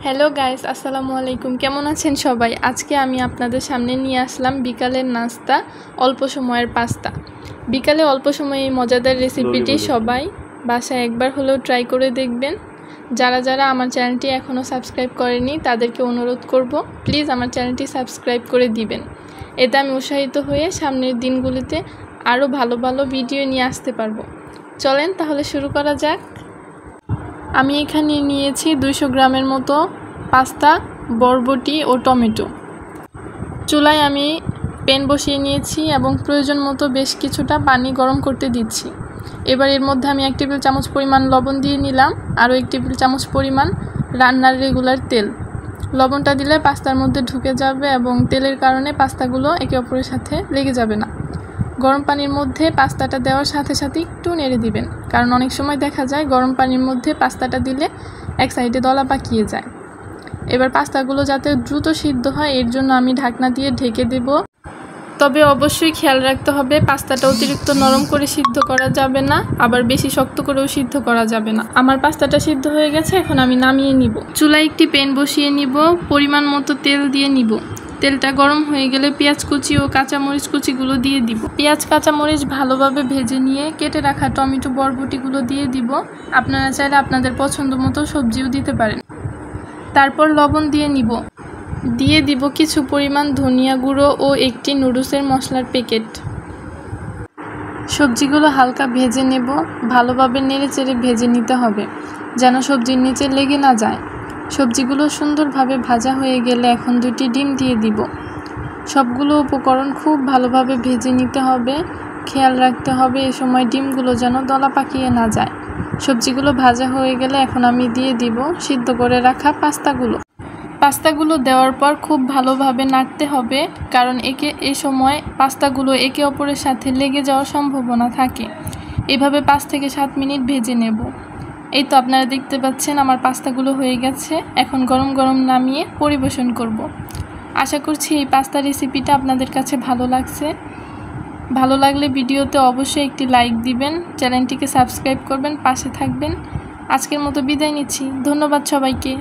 Hello guys, আসসালামু আলাইকুম। কেমন আছেন সবাই? আজকে আমি আপনাদের সামনে নিয়ে আসলাম বিকালের নাস্তা, অল্প সময়ের পাস্তা। বিকালে অল্প সময়ে এই মজাদার রেসিপিটি সবাই বাসায় একবার হলেও ট্রাই করে দেখবেন। যারা আমার চ্যানেলটি এখনও সাবস্ক্রাইব করেনি তাদেরকে অনুরোধ করব, প্লিজ আমার চ্যানেলটি সাবস্ক্রাইব করে দিবেন। এতে আমি উৎসাহিত হয়ে সামনের দিনগুলিতে আরও ভালো ভালো ভিডিও নিয়ে আসতে পারবো। চলেন তাহলে শুরু করা যাক। আমি এখানে নিয়েছি 200 গ্রামের মতো পাস্তা, বরবটি ও টমেটো। চুলায় আমি প্যান বসিয়ে নিয়েছি এবং প্রয়োজন মতো বেশ কিছুটা পানি গরম করতে দিচ্ছি। এবার এর মধ্যে আমি 1 টেবিল চামচ পরিমাণ লবণ দিয়ে নিলাম, আরও 1 টেবিল চামচ পরিমাণ রান্নার রেগুলার তেল। লবণটা দিলে পাস্তার মধ্যে ঢুকে যাবে এবং তেলের কারণে পাস্তাগুলো একে অপরের সাথে লেগে যাবে না। গরম পানির মধ্যে পাস্তাটা দেওয়ার সাথে সাথে একটু নেড়ে দিবেন, কারণ অনেক সময় দেখা যায় গরম পানির মধ্যে পাস্তাটা দিলে এক সাইডে দলা পাকিয়ে যায়। এবার পাস্তাগুলো যাতে দ্রুত সিদ্ধ হয় এর জন্য আমি ঢাকনা দিয়ে ঢেকে দেব। তবে অবশ্যই খেয়াল রাখতে হবে পাস্তাটা অতিরিক্ত নরম করে সিদ্ধ করা যাবে না, আবার বেশি শক্ত করেও সিদ্ধ করা যাবে না। আমার পাস্তাটা সিদ্ধ হয়ে গেছে, এখন আমি নামিয়ে নিব। চুলায় একটি প্যান বসিয়ে নিব, পরিমাণ মতো তেল দিয়ে নিব। তেলটা গরম হয়ে গেলে পেঁয়াজ কুচি ও কাঁচামরিচ কুচিগুলো দিয়ে দিব। পেঁয়াজ কাঁচামরিচ ভালোভাবে ভেজে নিয়ে কেটে রাখা টমেটো বরবটিগুলো দিয়ে দিব। আপনারা চাইলে আপনাদের পছন্দ মতো সবজিও দিতে পারেন। তারপর লবণ দিয়ে নিব। দিয়ে দিব কিছু পরিমাণ ধনিয়া গুঁড়ো ও একটি নুডলসের মশলার প্যাকেট। সবজিগুলো হালকা ভেজে নেব, ভালোভাবে নেড়েচেড়ে ভেজে নিতে হবে যেন সবজির নিচে লেগে না যায়। সবজিগুলো সুন্দরভাবে ভাজা হয়ে গেলে এখন 2টি ডিম দিয়ে দিব। সবগুলো উপকরণ খুব ভালোভাবে ভেজে নিতে হবে। খেয়াল রাখতে হবে এ সময় ডিমগুলো যেন দলা পাকিয়ে না যায়। সবজিগুলো ভাজা হয়ে গেলে এখন আমি দিয়ে দিব সিদ্ধ করে রাখা পাস্তাগুলো দেওয়ার পর খুব ভালোভাবে নাড়তে হবে, কারণ এই সময় পাস্তাগুলো একে অপরের সাথে লেগে যাওয়ার সম্ভাবনা থাকে। এভাবে 5 থেকে 7 মিনিট ভেজে নেব। এই তো আপনারা দেখতে পাচ্ছেন আমার পাস্তাগুলো হয়ে গেছে। এখন গরম গরম নামিয়ে পরিবেশন করব। আশা করছি এই পাস্তা রেসিপিটা আপনাদের কাছে ভালো লাগছে। ভালো লাগলে ভিডিওতে অবশ্যই একটি লাইক দিবেন, চ্যানেলটিকে সাবস্ক্রাইব করবেন, পাশে থাকবেন। আজকের মতো বিদায় নিচ্ছি। ধন্যবাদ সবাইকে।